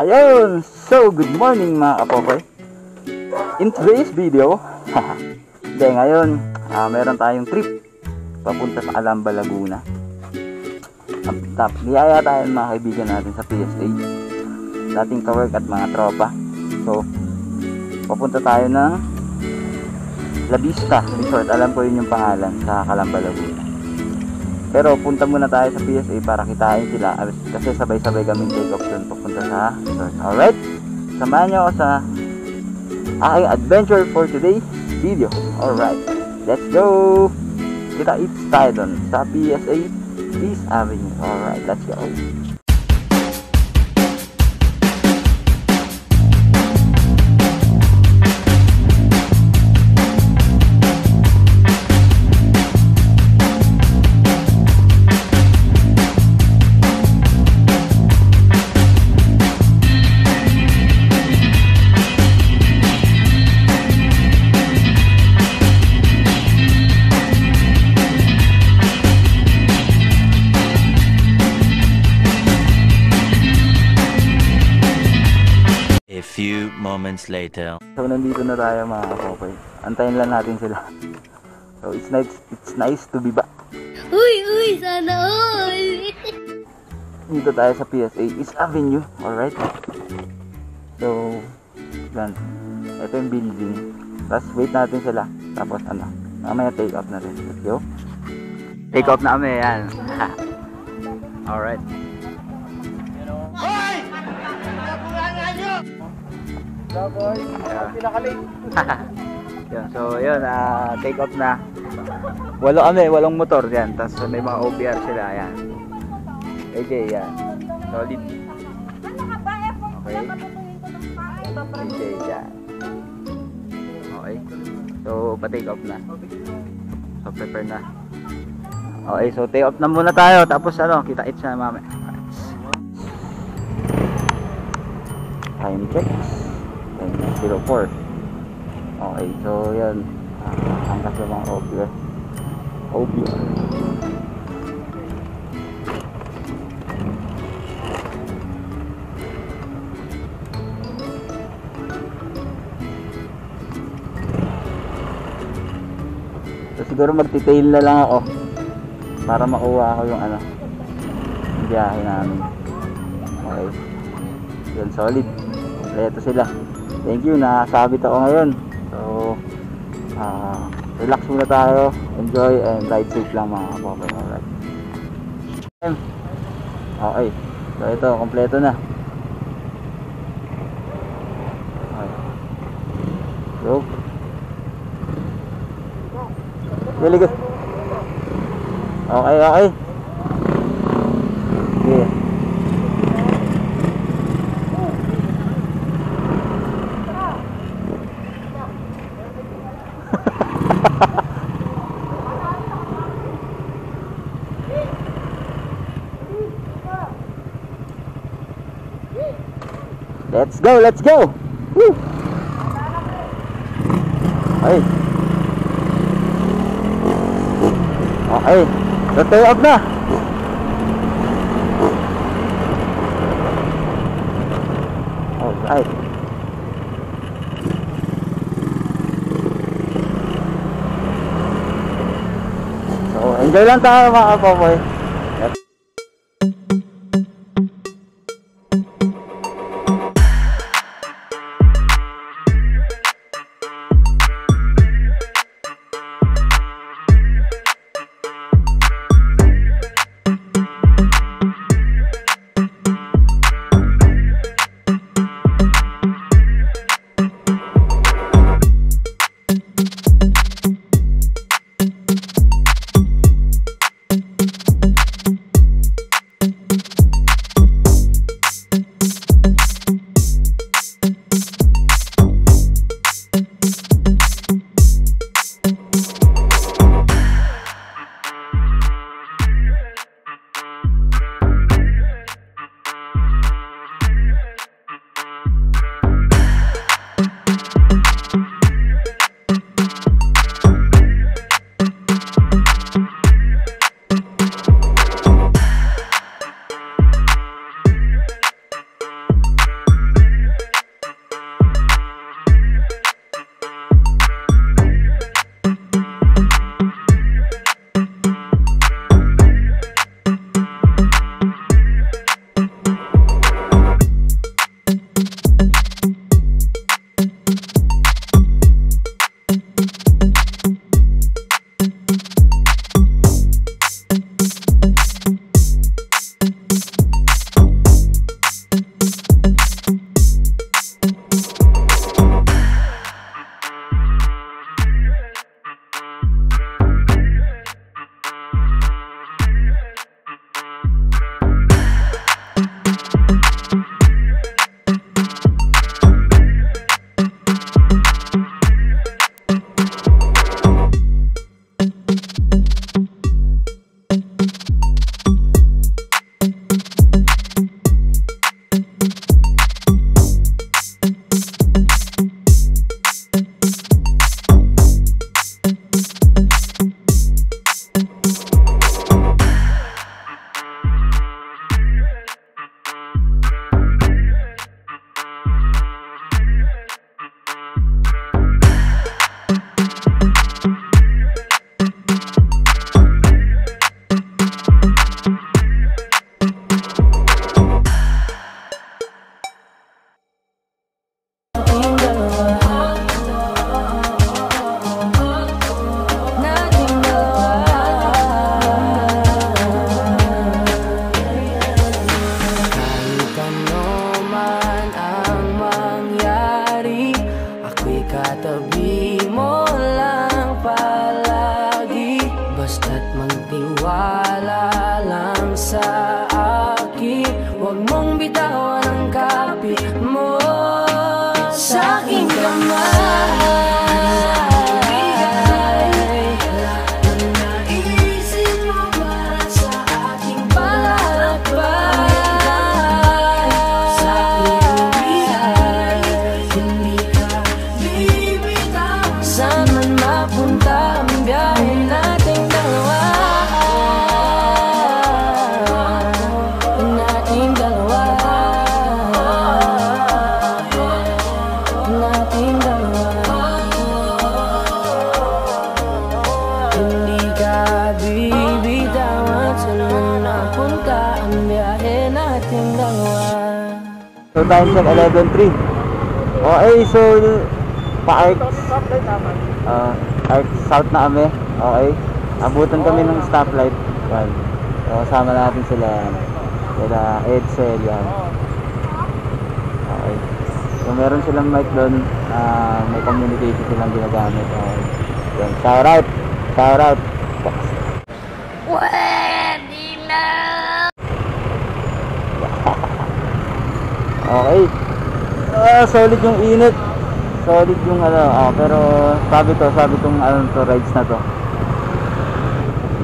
Ayun! So, good morning mga kapokoy. In today's video, hindi, ngayon, meron tayong trip papunta sa Calamba, Laguna. Niyaya tayo mga kaibigan natin sa PSA, dating ka-work at mga tropa. So, papunta tayo ng La Vista Resort. Alam ko yun yung pangalan, sa Calamba, Laguna. Pero punta muna tayo sa PSA para kitain sila kasi sabay-sabay kaming take off dun papunta sa resort. Alright? Samahan nyo ako sa aking adventure for today's video. Alright, let's go! Kita-its tayo dun sa PSA Peace Avenue. Alright, let's go! Few moments later. So nandito na tayo mga kapokoy. Antayin lang natin sila. So it's nice to be back. Uy, sana all. Dito tayo sa PSA East Avenue. Alright. So yan. Ito yung building. Tapos wait natin sila. Tapos ano, mamaya take off na rin. Let's go. Take off na kami. Yan. Alright. Yun, so yun, take off na. Walong motor yan. Tapos may mga OPR sila. Yan. AJ, yan. Solid. Okay. AJ, yan. Okay. So pa-take off na. So prepare na. Okay, so take off na muna tayo. Tapos ano, kita-its na mamaya. Time check 04. Okay, so yan, ang kasabang OPR. So siguro magtitail na lang ako para makuha ako yung ano, yung biyahe namin. Okay, yun, solid. Kompleto sila. Thank you, nakasabit ako ngayon. So relax muna tayo, enjoy and ride safe lang mga kapokoy. Alright. Okay, so ito, kompleto na. Okay. Go. Really good. Okay. Okay. Let's go. Woo. Okay. Okay. So take off na. Alright. So enjoy lang tayo mga kapokoy. katabi mo lang palagi. Basta't magtiwala lang sa akin. Huwag mong bitawan ang kapit mo sa aking kamay. So time check 11:03. Okay, so pa-arc arc south na kami. Okay, abutan kami ng stoplight. Yan. So kasama natin sila Edsel yan. Okay, so meron silang mic doon, may communication silang ginagamit. Okay, yan. Shout out Pwede na. okay. Solid yung init. Solid yung pero sabi tong rides na to.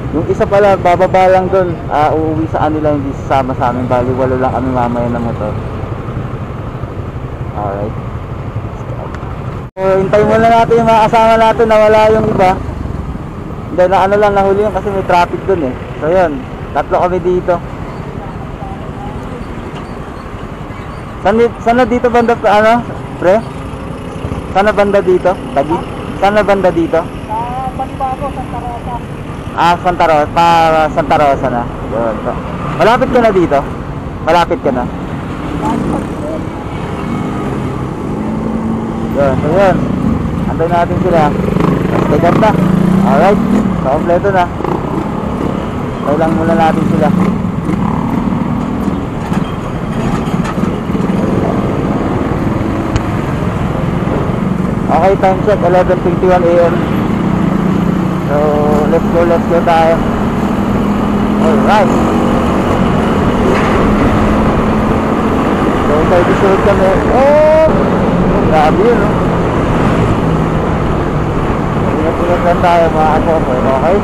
Yung isa pala bababa lang doon, uuwi sa kanila, hindi sasama sa amin. Bali walo lang kami mamaya na motor. Alright. So hintay muna natin yung mga kasama natin na wala yung iba. Hindi na lang nahuli yun kasi may traffic doon eh. So yun, tatlo kami dito. Saan na dito banda pre? Saan na banda dito? Tagi? Saan na banda dito? Banibago, Santa Rosa. Santa Rosa na. Yun. So, malapit ka na dito? Malapit ka na? Yun. So yun. Antayin natin sila. Stay up na. Alright. So kompleto na. Kailang muna natin sila. Okay, time check 11:51 AM. So let's go tayo. Alright. So tayo susunod kami. Oh! Grabe yun, no? Ingat-ingat lang tayo mga kapopo. Okay?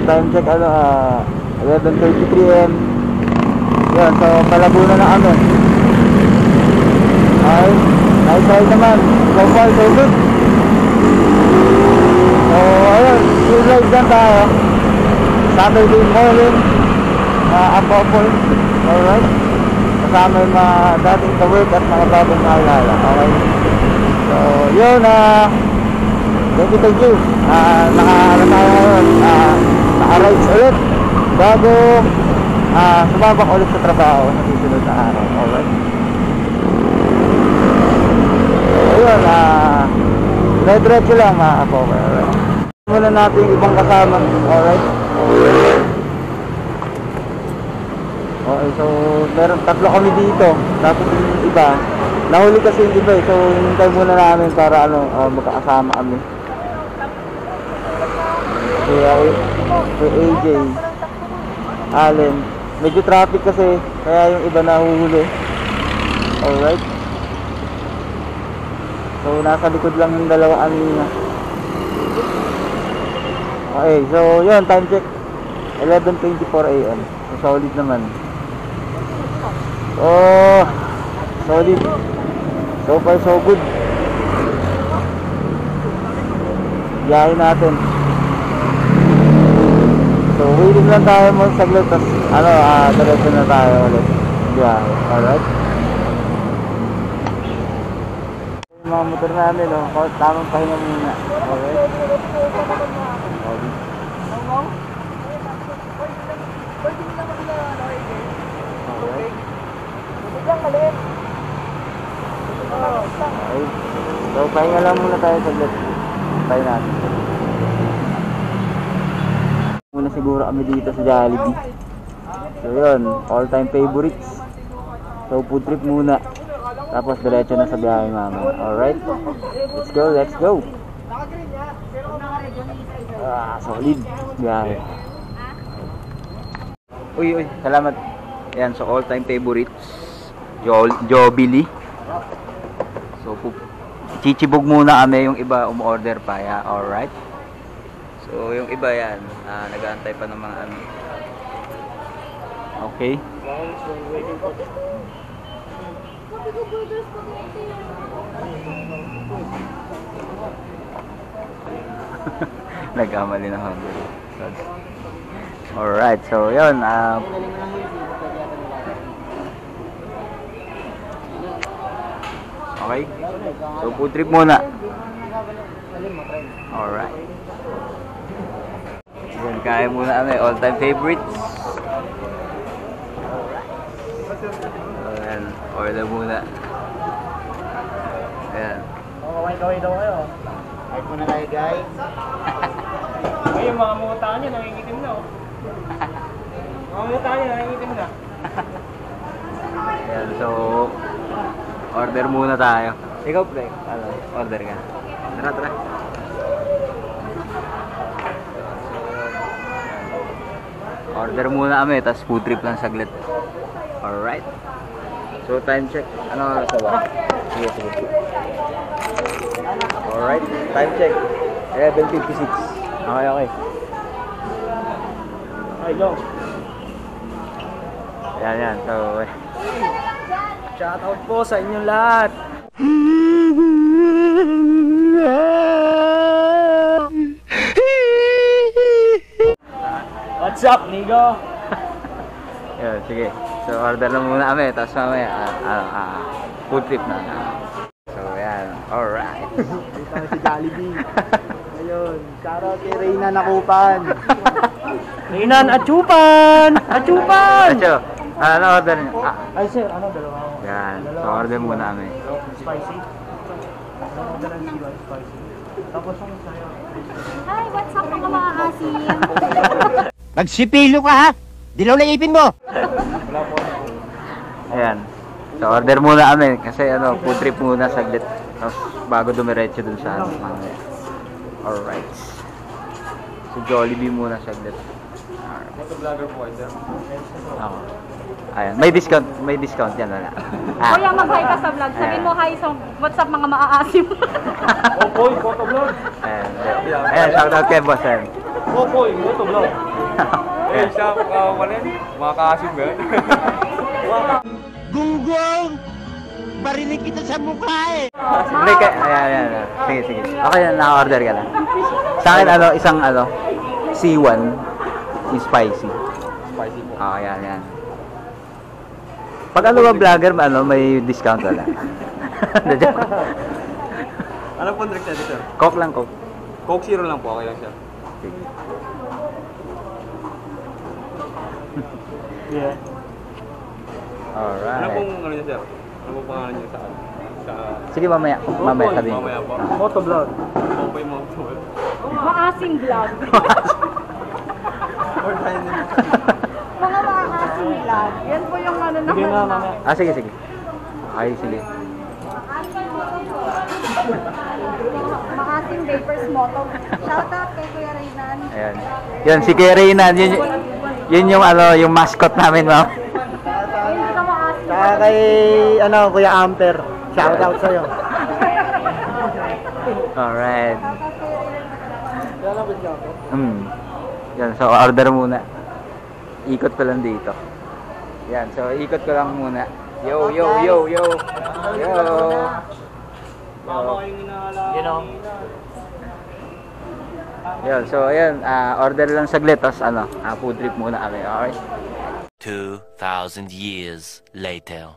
Time check 11:33 AM. Yun, so Palaguna na kami. Okay, nice ride naman. So far, so good. So ayun, full ride lang tayo. Saturday morning, Apopol. Alright, kasama yung mga dating ka-work at mga bagong maalala. Okay, so yun, thank you. Naka-ano tayo ngayon, naka-rides ulit bago sumabak ulit sa trabaho sa susunod na araw. Alright. So ayun, diretso lang mga kapower. Alright. Muna natin yung ibang kasama. Alright. Okay, so meron tatlo kami dito. Tapos yung iba nahuli kasi yung iba, so hinintay muna namin para magkakasama kami. Si AJ, Allen, medyo traffic kasi kaya yung iba nahuhuli. Alright, so nasa likod lang yung dalawa kanina. Okay, so yun, time check 11:24 AM. So solid naman. Oh, solid. So far so good. Biyahe natin. So waiting lang tayo mo saglit, tapos Ano, diretso na tayo ulit. Yeah, alright. Yung mga motor namin, oh, tamang pahinga muna. Okay. Okay. Okay. So, pahinga lang muna tayo saglit. Tayo natin. Muna siguro kami dito sa Jollibee. So yun, all time favorites. So food trip muna. Tapos diretso na sa biyahe mama. Alright? Let's go, let's go! Solid biyahe. Uy, salamat. Yan, so all time favorites. Jollibee. So chichibog muna kami, yung iba umorder pa. Yeah, alright? So yung iba yan, nag-aantay pa ng mga ano. Okay. Nagkamali na ako. Alright, so yun. Okay. So food trip muna. Alright. Yan, kaya muna kami. All time favorites. Ayan, order muna. Ayan. Kaway daw kayo. Ay muna tayo guys. Ay, yung mga muta nyo, nangingitim na oh. Mga muta nyo, nangingitim na. Ayan, so order muna tayo. Ikaw pre, order ka. Tara. Order muna kami, tapos food trip lang saglit. Alright. So time check. Ano oras na ba? Sige. Alright, time check. 11:56. Okay. Ay, go. Yan. So, Shoutout po sa inyong lahat. What's up, Nigo? yun, sige. So, order na muna kami, tapos mamaya, food trip na. So, yan. Alright. Dito kami si Jollibee. Ayun, shoutout kay Reyna Nakupan. Reynan Achupan! Acho, ano order niyo? Ay sir, ano dalawa ako? Yan. So, order muna kami. Spicy. Ano order ng spicy? Tapos yung sa'yo. Hi, what's up mga asim? Magsipilo ka ha! Dilaw na ipin mo! Ayan. So, order muna kami. Kasi, food trip muna saglit. Tapos, bago dumiretso dun sa mamaya. Alright. So, Jollibee muna saglit. Motovlogger po kayo sir. Oo. Ayan. May discount yan. Wala. Kuya, mag-hi ka sa vlog. Sabihin mo hi sa what's up mga maaasim. Opoy, motovlog. Ayan, shoutout kay boss. Ayan. Opoy, motovlog. Ayan. Siya, mga kaasim ba yun? Gunggong! Barinig kita sa mukha eh! Ayan. Sige. Okay, naka-order ka na. Sa akin, isang C1 spicy. Spicy po. Ayan. Pag vlogger, may discount wala. Ano po drink natin sir? Coke lang, Coke. Coke Zero lang po, okay lang sir. Sige. Yeah. Alright. Ano pong ano niyo sir? Ano pong pangalan niyo sa Sige, mamaya sabihin ko. Mamaya po. Motovlog. Opoy motovlog. Maasim vlog. Or tayo din. Mga maasim vlog. Yan po yung ano na. Sige na, mamaya. Sige. Okay, sige. Maasim Vapors Moto. Shoutout kay Kuya Reynan. Ayan. Yan, si Kuya Reynan. Yun yung yung mascot namin, ma'am. Hindi ka maasim. Saka kay Kuya Amper. Shoutout sa'yo. Alright. Yan, so order muna. Ikot ko lang dito. Yan, so ikot ko lang muna. Yo. Yan, so ayan, order lang saglit, tapos food trip muna kami, okay? 2,000 years later.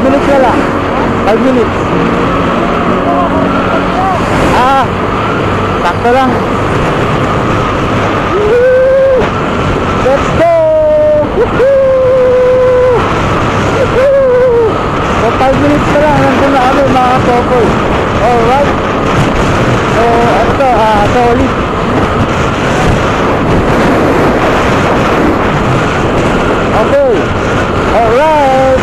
Minutes na lang. 5 minutes. Sakto lang. Woohoo! Let's go! Woohoo! Woohoo! So 5 minutes na lang. Nandun na kami mga couple. Alright. So ano to? Solid. Okay. Alright.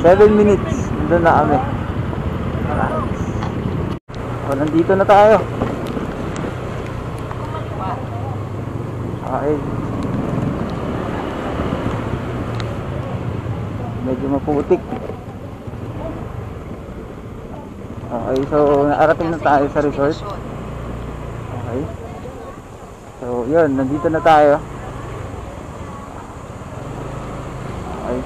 7 minutes. Nandun na kami. O, nandito na tayo. Okay. medyo maputik. Okay, so naarating na tayo sa resort. Okay. So, yun, nandito na tayo. Okay.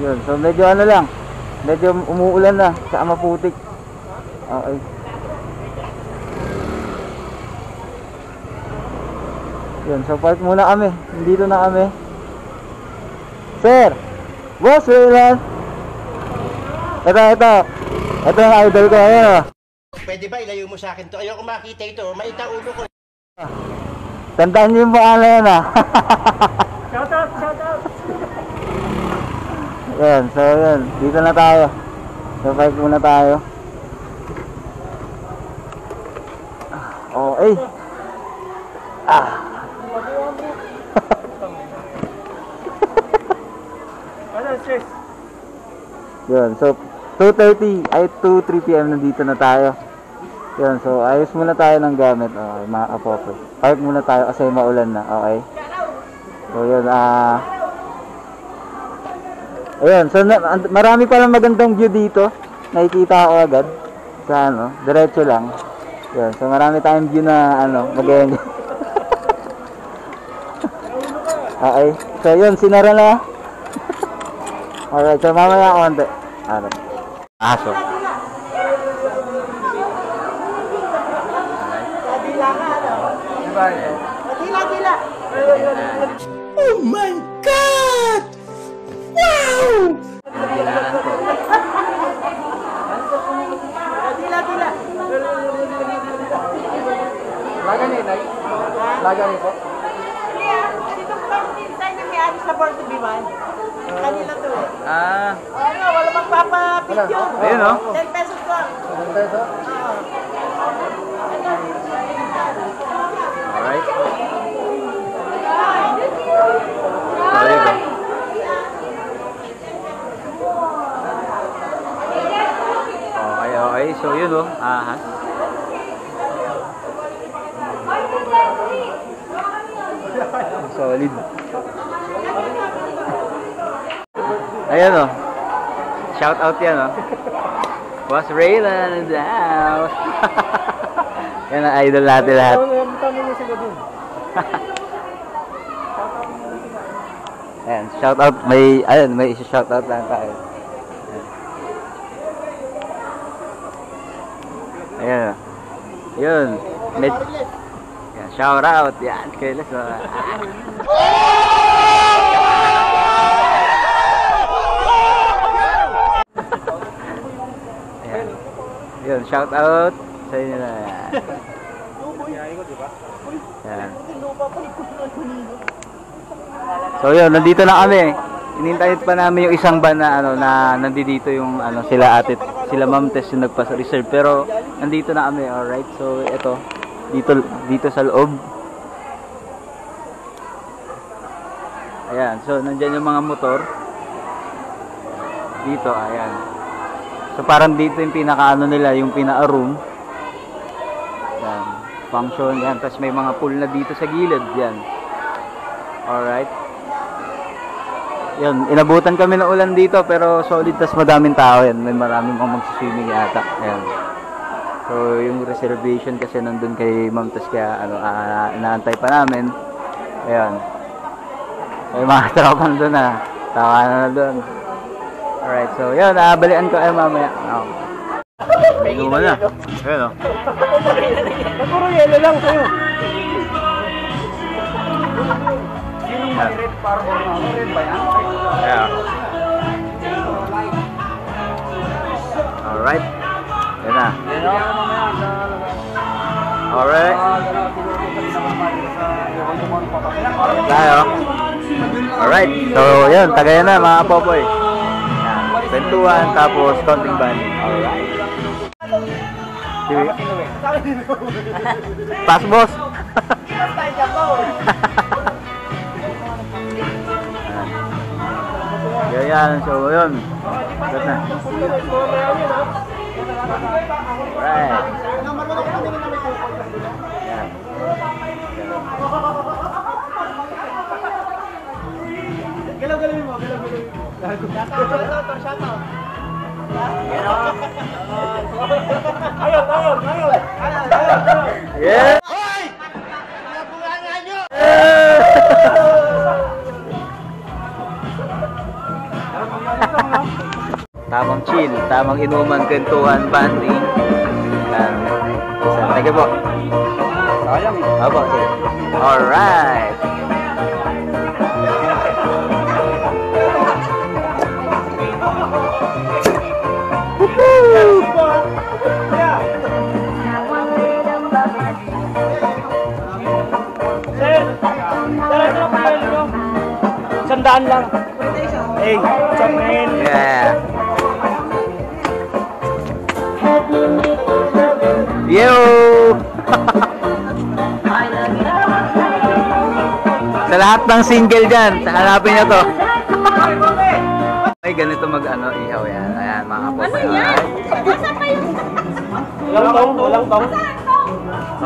Yun, so medyo ano lang, medyo umuulan na, sa maputik. Okay. Yun, so park muna kami. Nandito na kami. Sir! Boss, Raylan! Ito. Ito yung idol ko. Ayan o. Pwede ba ilayo mo sa akin to? Ayoko makita ito. Maita ulo ko. Tandaan niyo yung pangalan yan ah. Shout out! Yan, so yun. Dito na tayo. So park muna tayo. Okay. Ano, stress? Yun, so 2:30 ay 2-3 PM nandito na tayo. Yun, so ayos muna tayo ng gamit. Okay, mga kapopo. Park muna tayo kasi maulan na. Okay. So yun, ayun, so marami palang magandang view dito. Nakikita ko agad sa ano, diretso lang. Yun, so marami tayong view na ano, maganda. Okay. So yun, sinara na. Alright, so mamaya konti. Aso. Oh my God! Wow! Lagani po. Dito po kasi tayo may ari sa board to be man. Kanila to eh. Ah, Ano, wala magpapapicture. ayun oh. 10 pesos lang. Alright. There you go. Okay. So yun oh. Ahas. Solid. Ayan oh. Shout out yan oh. Boss Raylan in the house. Yan ang idol natin lahat. Tanong mo sila dun. Ayan, shout out. May isa-shout out lang tayo. Ayan. Yun. Yan, shout out. Yan, kailas. Ayan. Yun, shout out sa inyo na. Yan. So yun, nandito na kami. Inintay pa namin yung isang van na ano na nandito yung ano sila ate, sila Ma'am Tess yung nagpa-reserve pero nandito na kami. Alright. So ito dito sa loob. Ayan, so nandiyan yung mga motor. Dito, ayan. So parang dito yung pinaka-ano nila, yung pinaka-room. Yan, function yan. Tapos may mga pool na dito sa gilid, yan. Alright. Yan, inabutan kami ng ulan dito pero solid, tas madaming tao yan. May maraming mga magsiswimming yata. Ayan. So yung reservation kasi nandun kay Ma'am Tas kaya ano, inaantay pa namin. Ayan. May mga tropan doon na. Tawa na doon. Alright, so yun, balikan ko ay mamaya. May guma na. Ayan o. Puro yelo lang sa'yo. Yeah. Alright. Yan na. Alright. Tayo. Alright. So, yun. Tagayan na mga popoy. Yan. Pentuan, tapos counting band. Alright. Pass, boss. Yan. So, yun. Got na. Alright. Yan. Galaw-galawin mo. Yeah! Tamang chill, tamang inuman, kwentuhan, banding. Yan. Thank you po. Sayang eh. Opo, sige. Alright. Sandaan lang. Hey, chop man. Yeah. Yo! Sa lahat ng single dyan, hanapin nyo to. Ay, ganito mag-ano, ihaw yan. Ayan, mga kapos. Ano yan? Nasaan pa yung... Walang tong.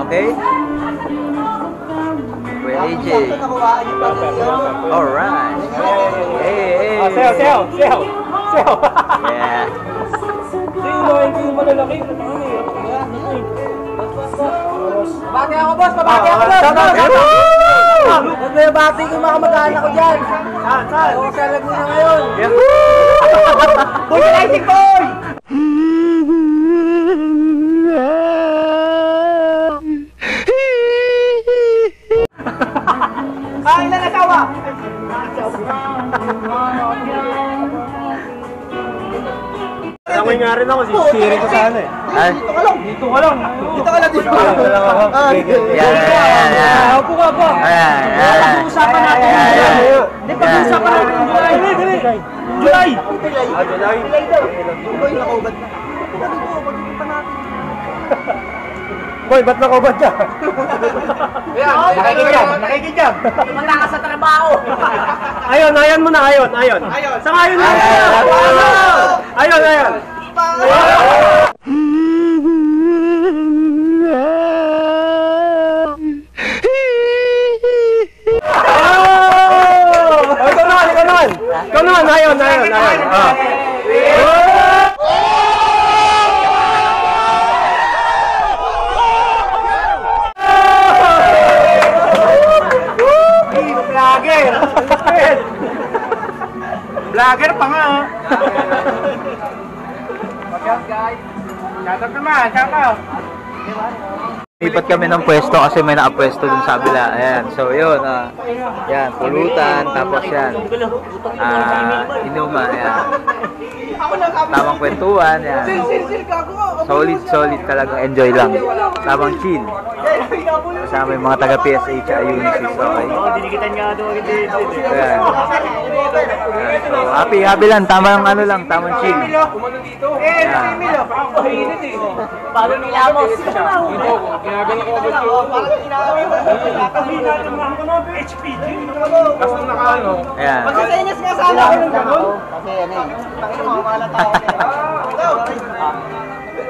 Okay? Kuya AJ. Alright. Hey, hey. Sayo. Yeah. Hindi yung malalaki. Babati ako, boss! Babati ako, boss! Nagbabati ko mga kamag-anak ko dyan. Saan? Oo, sa Laguna ngayon. Boy, Isaac boy! Ilan asawa? Langoy nga rin ako, sisirin ko sana eh. Ay. Dito ka lang. Yan. Upo ka po. Ayan. Pag-uusapan natin yung July. Hindi, pag-uusapan natin yung July. July! July daw. Boy, nakaubat na. Boy, ba't nakaubat ka? Nakikijab. Manda ka sa trabaho. Ayon mo na, ayon. Sa ayon na. Ayon. Ikaw naman, ayon. Vlogger pa nga. Shoutout naman, shoutout. Lipat kami ng pwesto kasi may nakapwesto dun sa kabila. Ayan. So, yun. Yan. Pulutan. Tapos yan. Inuman. Ayan. Tamang kwentuhan. Yan. Solid talaga. Enjoy lang. Tamang chill. Kasama yung mga taga PSH at Unisys. Okay. Dinikitan nga doon. Ayan. So, happy lang. Tamang ano lang. Tamang chill. Ayan. Paano nilamos? Ginagano ko ba ito? Nakakahina yung mga HPG. Basta nakaano. Ayan. Magsasenyas nga sana ako ng gano'n. Kasi ano eh. Pakita mo, mga tao.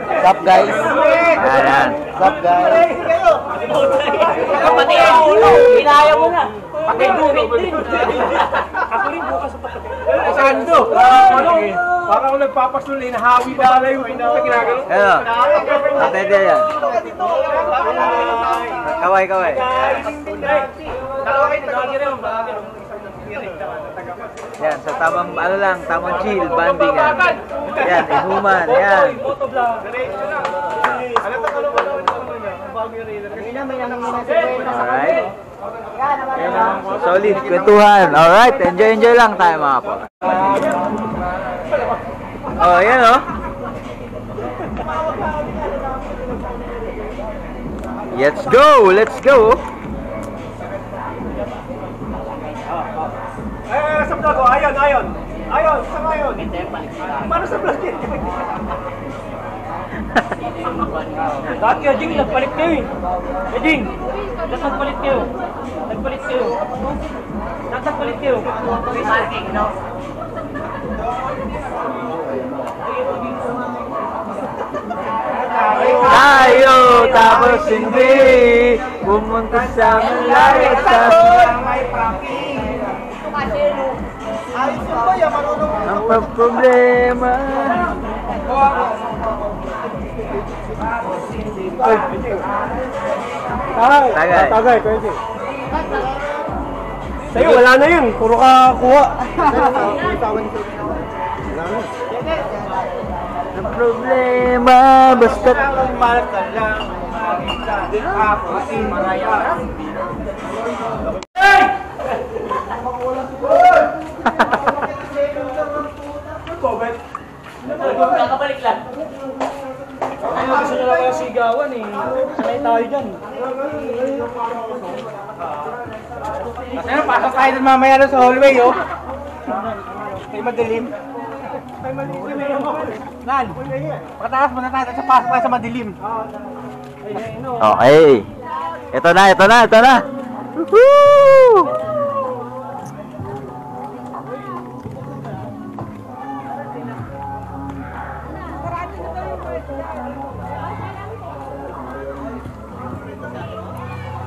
What's up, guys? Ayan. What's up, guys? Kapatid, kinaya mo na. Pati gumit din. Ako rin bukas sa patagal. Sando! Parang ako nagpapasulay, nahawi na alay yung ginagano. Hello. Atende yan. Kaway. Yan, sa tamang ano lang, tamang chill, banding yan. Yan, inuman, yan. Alright. Solid, kwentuhan. Alright, enjoy lang tayo mga po. Oh, yan oh. Let's go. Sa vlog ko, ayon. Saan ayon? Paano sa vlog yun? Dati ka, Jing, nagpalit kayo eh. Jing, nagpalit kayo. Nagpalit kayo. Recycling, no? Tayo, tapos hindi pumunta sa malayo sa... Ayos yung boy, marunong problema. Tagay. Tagay, pwede. Sa'yo, wala na yun. Puro ka kuha. Ang problema, basta Malat ka lang. Ako si Maraya. Kakabalik lang. Ay, gusto nyo lang yung sigawan eh. Sanay tayo dyan. Kasi pasok tayo dun mamaya sa hallway, oh. Kay madilim. Nan, pagkatakas muna tayo sa pasok tayo sa madilim. Okay. Ito na. Woohoo!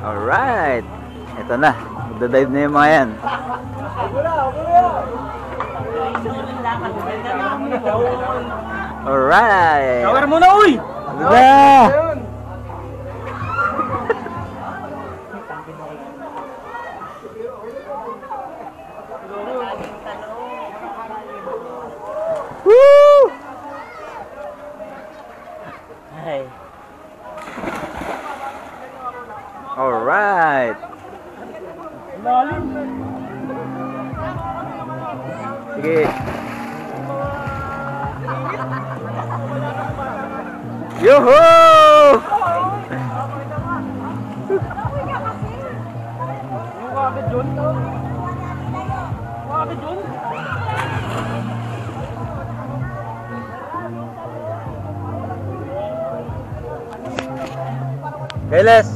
Alright. Ito na. Magdadive na yung mga yan. Alright. Shower muna, uy! Ito na. Woo! Alright. Sige. Yuhu! Keles.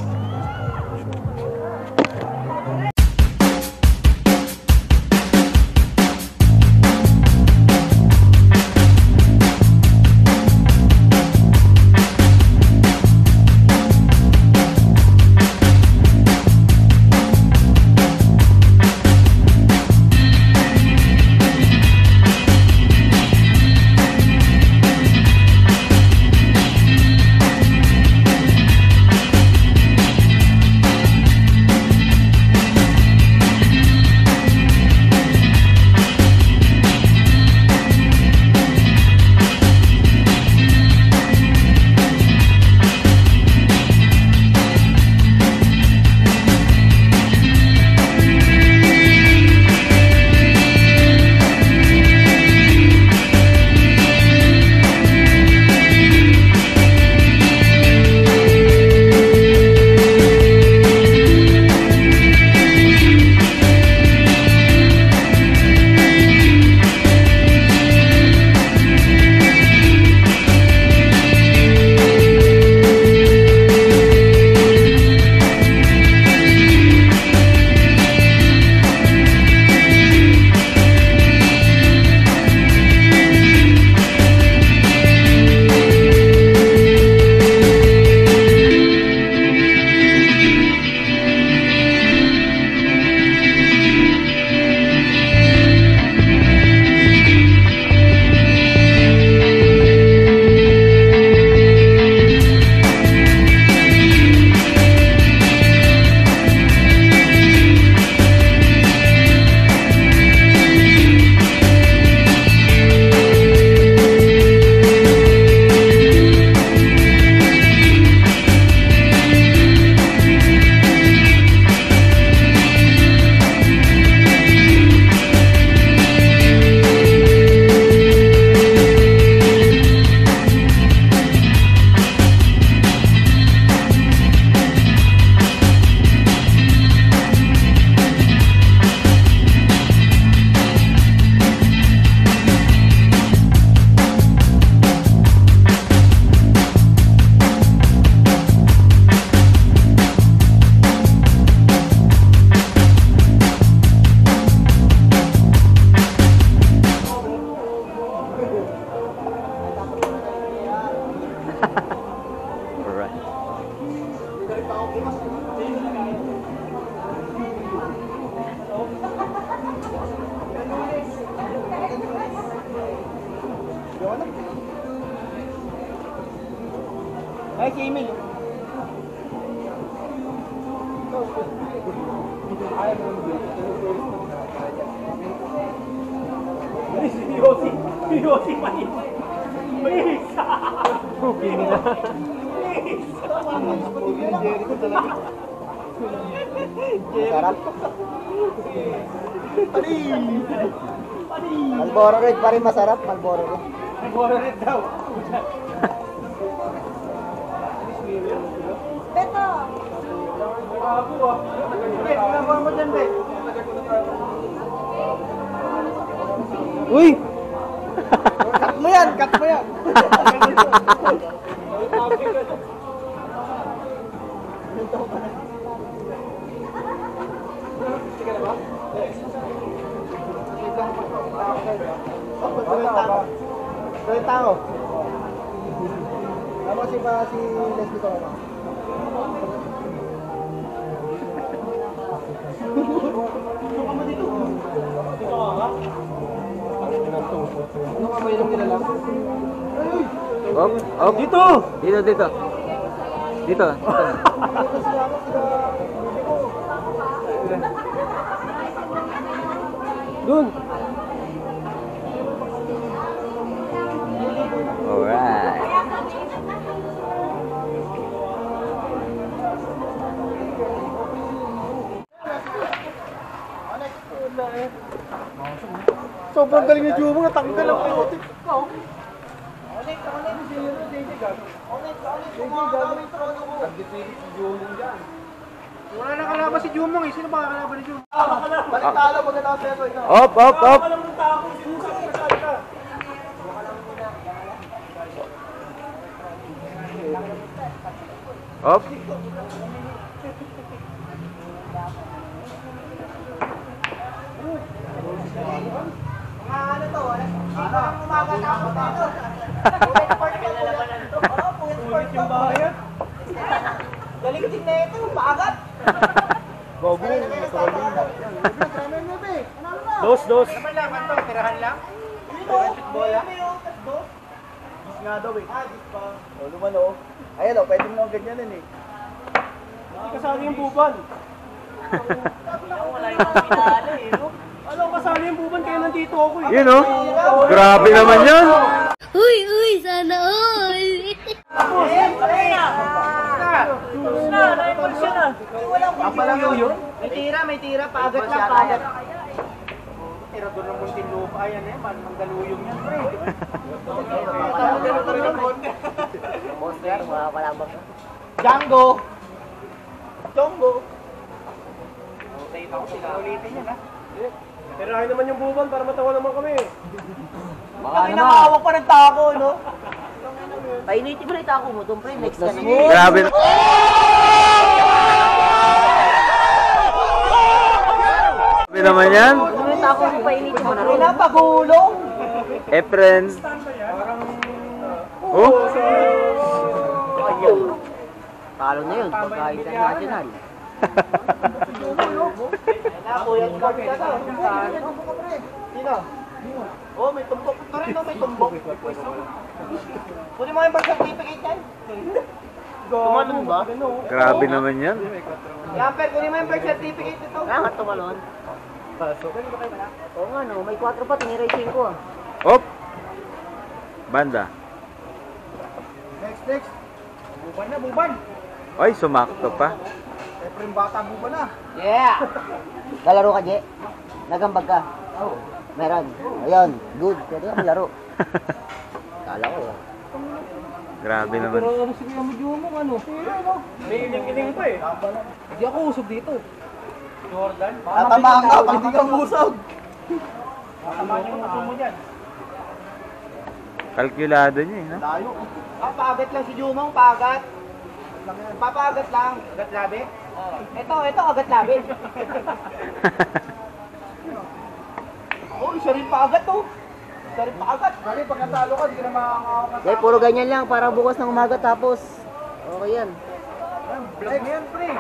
Ay, si Emil. Si Yossi pa rin. Please! Okay nila. Sarap. Malboro Red pa rin masarap. Malboro Red. Bora rin daw. Beto! Bet, ginagawa mo dyan, Bet. Uy! Cut mo yan, cut mo yan. Gawin tao. Ako si Leslie ko. Op. Dito. Dito. Dito. Dun. Alright. Sobrang galing ni Jumo, natanggal ang putik. Wala na kalaban si Jumong eh. Sino ba kalaban ni Jumong? Balik talo, maganda sa ito. Op. Op. Ano to? Umaga na ako dito. Ulit yung bayan. Galing din na ito, maagat. Gogo. Dos. Naman lang, ano, tirahan lang? Bola? Gis nga daw eh. O, lumano. Ayan o, pwede mo ganyanin eh. Hindi kasali yung buban. Wala yung pinali eh, no? Alam, kasali yung buban kaya nandito ako eh. Yun oh. Grabe naman yan. Uy, sana all! Ang palang yun? May tira, paagat lang, paagat. Tira doon ng munting lupa. Ayan eh, manggaluyong yan, pre. Boss yan, wala ba? Django! Django! Ulitin yan ha. Tirahin naman yung buban para matawa naman kami. Baka Nakakawak pa ng tako, no? Painitin mo na yung tako mo, doon pre, next ka na. Grabe. Grabe naman yan. Ano yung tako mo, painitin mo na rin. Pinapagulong! Efren. Oh. Talo na yun, pagka international. Nakakuyang kami ka daw. Sino? Oh, may tumbok. Ito rin, no? May tumbok. Kunin mo yung birth certificate yan. Tumalon ba? Grabe naman yan. Yamper, kunin mo yung birth certificate nito. Kaya nga tumalon. Oo nga, no? May 4 pa, tiniray 5 ah. Op. Banda. Next. Buban na, buban. Oy, sumakto pa. Siyempre yung bata, buban na. Yeah! Lalaro ka, Je? Nagambag ka? Oo. Meron. Ayun, good. Pwede ka malaro. Kala ko eh. Grabe naman. Pero ano si Kuya Mujumong, ano? May iling-iling pa eh. Hindi ako usog dito. Jordan? Tatamaan ka, pag di ka musog. Tatamaan yung uso mo dyan. Kalkulado niya eh, no? Layo. Papagat lang si Jumong, pagat. Papagat lang. Agat labi? Ito, agat labi. Oh, isa rin pagat to. Isa rin pagat. Dali, pagkatalo ka, di ka na makakakakas. Eh, puro ganyan lang para bukas ng umaga tapos. Okay yan. Vlog mo yan, pre.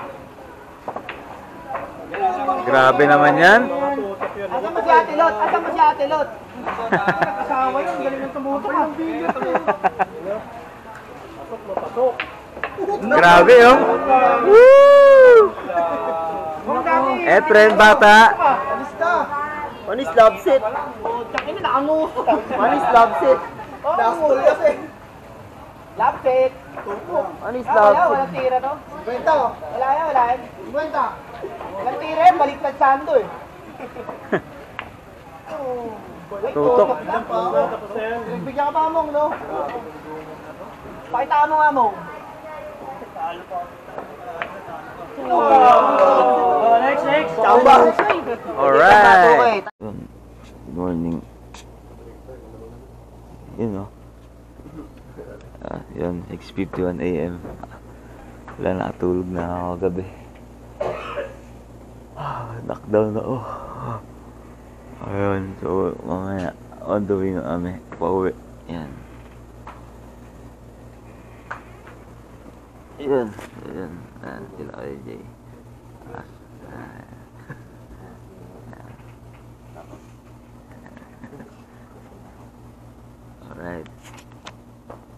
Grabe naman yan. Mga tutok Asan mo si Ate Lot? Asan mo si Ate Lot? Kasama yun, galing ng tumutok ah. Pasok. Grabe, oh. Woo! Friend, bata. Alis ka. Panis love set. Tsakin na nakango. Panis love set. Nakastul kasi. Lapset. Panis Wala, love set. walang tira to. Kwenta. Wala yan, wala yan. Kwenta. Walang tira yan, baliktad sando eh. Tutok. Bigyan ka pa Among, no? Pakita mo nga, Among. Next. Chamba. Alright. Good morning. Yun, oh. Yun, 6:51 AM. Wala, nakatulog na ako kagabi. Knockdown na, oh. Ayun, so mamaya on the way na kami pauwi. Yan. Yan. Sila kay Jay. Alright.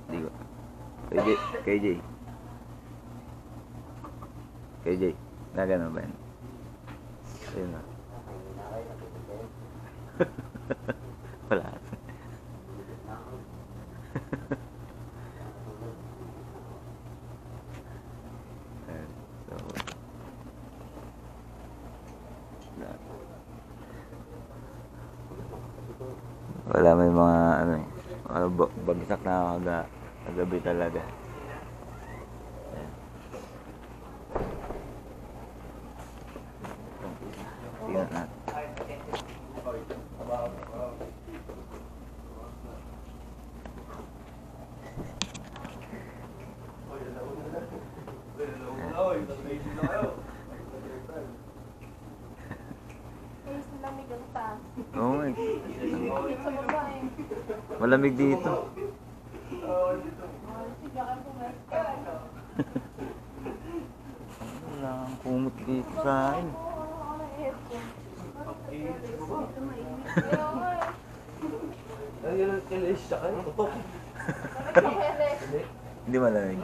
Di ko. Kay Jay. Na ganun ba yan? Ayun na. Wala. So, wala, may mga ano eh, mga bagsak na kagabi talaga. Ayan. Tingnan natin. Oo, eh. Malamig dito. Wala kang kumot dito sa akin. Hindi malamig.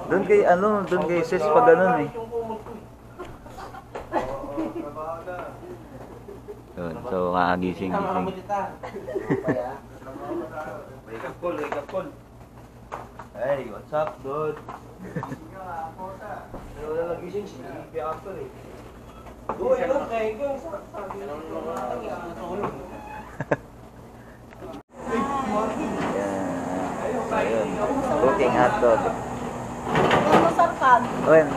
Doon kay sis pa ganun eh. Yun, so kakagising. Wake up call. Hey, what's up, dude? Wala nagising si Piato eh. Ayun. Cooking hotdog. Masarkan. When?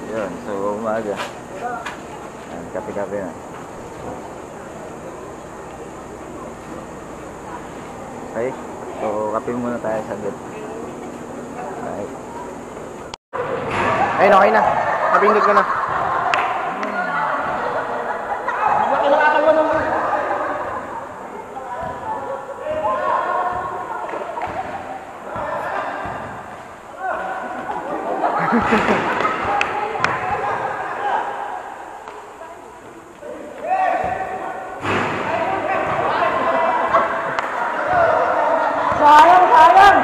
Yun, so umaga. Kape-kape na. Okay, so kape muna tayo saglit. Right. Ayun, okay na. Kapindot ko na. Nakakalawa naman. Sayang!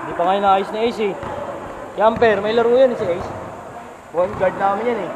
Hindi pa nga inaayos ni Ace eh. Yamper, may laro yan si Ace. One guard namin yan eh.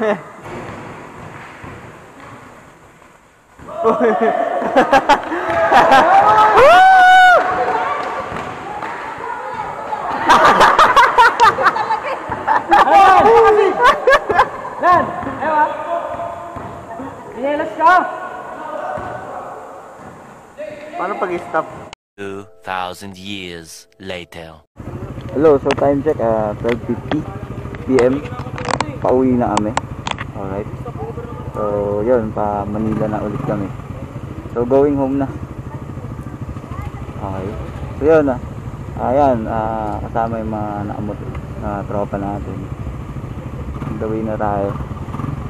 Lan! Ewa! Pinelas ka! Paano pag-stop? 2,000 years later. Hello, so time check, 12:50 PM. Pauwi na kami. Alright. So, yun, pa Manila na ulit kami. So, going home na. Okay. So, yun ayan, kasama yung mga naamot na tropa natin. On the way na tayo.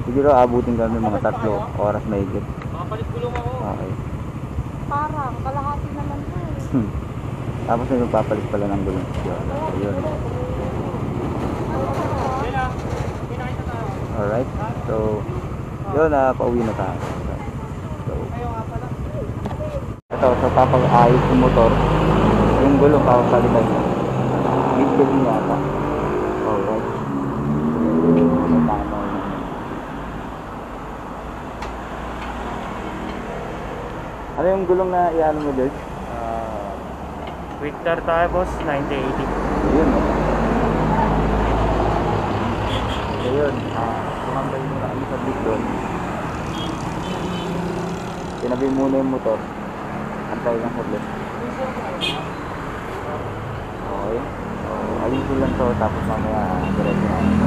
Siguro abutin kami mga 3 oras na higit. Okay. Parang, kalahati naman po eh. Tapos may magpapalit pala ng gulong. So, yun. Alright. So, yun, pauwi na tayo. So, ito, so papag-ayos yung motor. Yung gulong papapalitan niya. Mid-gulong niya ata. Alright. Ano yung gulong na iano mo, George? Victor tayo, boss. 9080. Yun, no? So, yun. Tumambay muna kami sa big doon. Tinabi muna yung motor. Antay lang sa left. Okay. So, ayusin lang to. Tapos mamaya diretso na ako.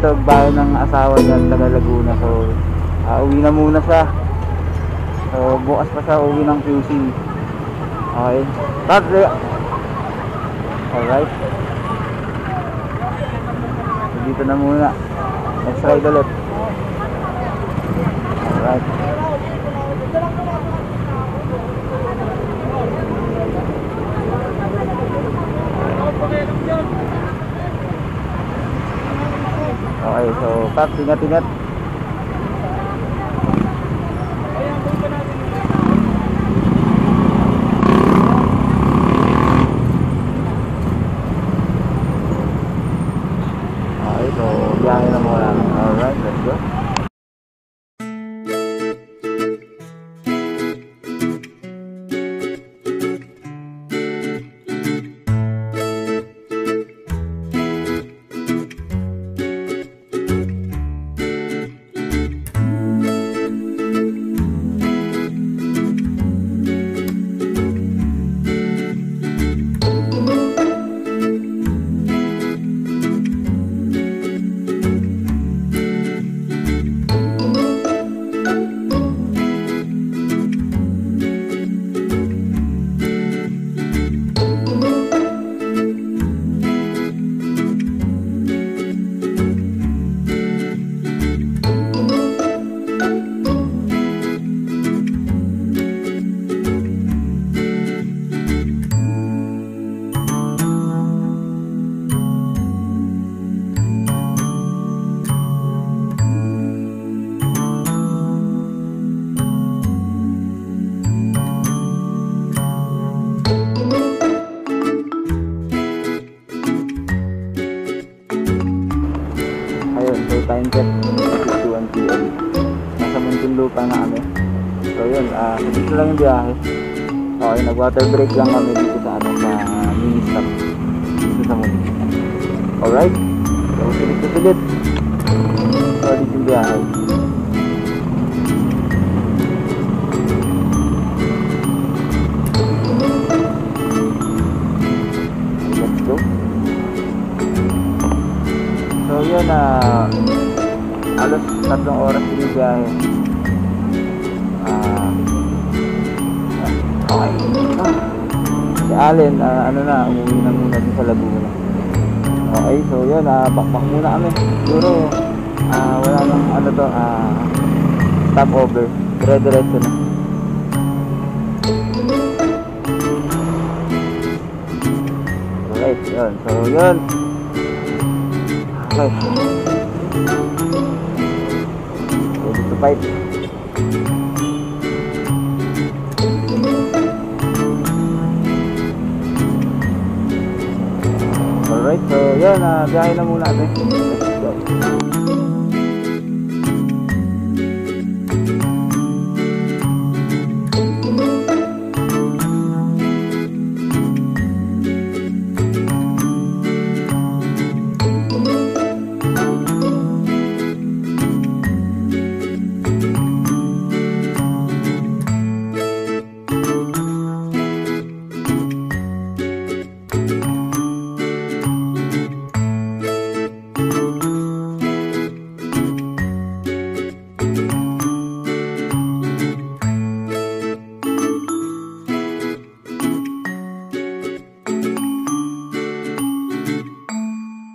dito bahay ng asawa niya taga Laguna, so uwi na muna siya. So bukas pa siya uwi ng QC. Okay, alright, so dito na muna, next ride ulit. Alright. Okay, so Paps, ingat-ingat. Okay, so biyahe na muna. Alright, let's go. So time check 51 PM. Nasa Muntinlupa na kami. So yun, dito lang yung biyahe. Okay, nag water break lang kami dito sa mini stop dito sa Muntin. Alright, so sulit. Solid yung biyahe. Let's go. So yun, alos 3 oras din yung biyahe. Okay. Si Allen, umuwi na muna din sa Laguna. Okay, so yun, bakbak muna kami. Siguro, wala nang stopover. Dire-diretso na. Alright, yun. So yun. Okay. Ready to fight. Alright, so yun, biyahe na muna natin. Let's go.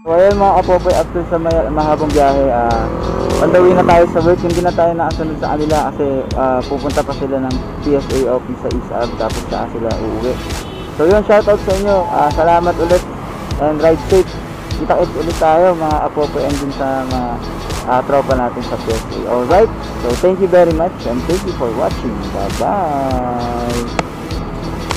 So ayun mga kapopoy, after sa mahabang biyahe, on the way na tayo sa work. Hindi na tayo nakasunod sa kanila kasi pupunta pa sila ng PSA office sa Isab, tapos saan sila uuwi. So yun, shoutout sa inyo, salamat ulit and ride safe. Kita-kits ulit tayo mga kapopoy and din sa mga tropa natin sa PSA. Alright, so thank you very much and thank you for watching. Bye bye.